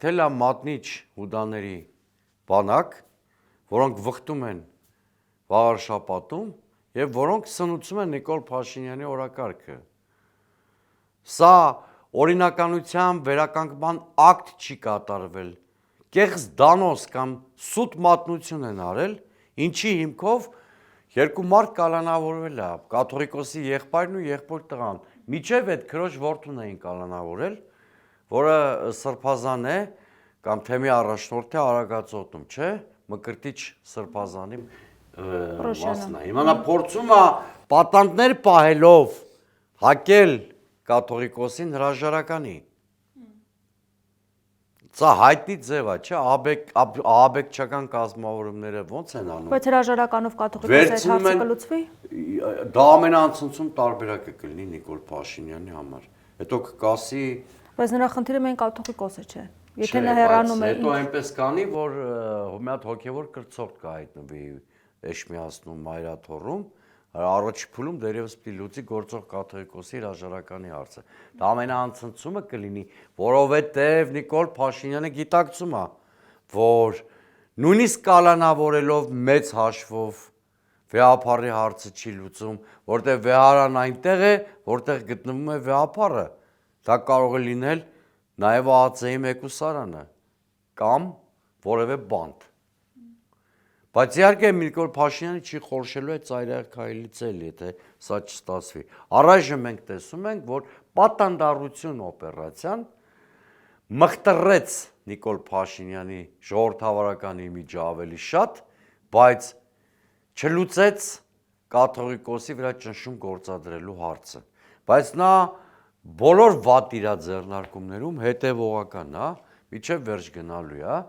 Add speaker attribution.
Speaker 1: թելա մատնիչ հուդաների բանակ, որոնք վխտում են վաղար շաբաթում եւ որոնք սնուցում են Նիկոլ Փաշինյանի օրակարգը։ Սա օրինականության վերականգնման ակտ չի կատարվել, կեղծ դանոս կամ սուտ մատնություն են արել, ինչի հիմքով երկու մարդ կալանավորվել է, կաթողիկոսի եղբայրն ու եղբոր տղան, միջև այդ քրոջ որդուն էին կալանավորել, որը սրբազան է կամ թեմի առաջնորդ է Արագածոտում, չէ, Մկրտիչ սրբազանի մասն է։ Հիմա նա փորձում է պատանդներ պահելով հակել կաթողիկոսին հրաժարականի։ Սա հայտնի ձև է, չէ, ահաբեկչական կազմավորումները ոնց են անում։
Speaker 2: Բայց հրաժարականով կաթողիկոսի այդ հարցը կլուծվի։
Speaker 1: Դա ամենաանցնցում տարբերակը կլինի Նիկոլ Փաշինյանի համար։ Հետո կկասի։
Speaker 2: Բայց նրա խնդիրը մենք կաթողիկոսը չէ։ Եթե նա հեռանում է։
Speaker 1: Հետո այնպես կանի, որ մի հատ հոգևոր կրծորդ կհայտնվի Էշմիածնում Մայրաթոռում, առաջի փուլում դերևս պիտի լուծի գործող կաթողիկոսի հրաժարականի հարցը։ Դա ամենաանցնցումը կլինի, որովհետև Նիկոլ Փաշինյանը գիտակցում է, որ նույնիսկ կալանավորելով մեծ հաշվով վեհապարի հարցը չի լուծում, որտեղ վեհարան այնտեղ է, որտեղ գտնվում է վեհապարը։ Դա կարող է լինել նաև ԱԱԾ-ի մեկուսարանը կամ որևէ բանտ։ Բայց իհարկե Նիկոլ Փաշինյանը չի խորշելու այդ ծայրահեղքայլից էլ, եթե սա չստացվի։ Առայժմ մենք տեսում ենք, որ պատանդառություն օպերացիան մխտրեց Նիկոլ Փաշինյանի ժողովրդավարական իմիջը ավելի շատ, բայց չլուծեց կաթողիկոսի վրա ճնշում գործադրելու հարցը։ Բայց նա բոլոր վատ իր ձեռնարկումներում հետևողական է, միջև վերջ գնալու է,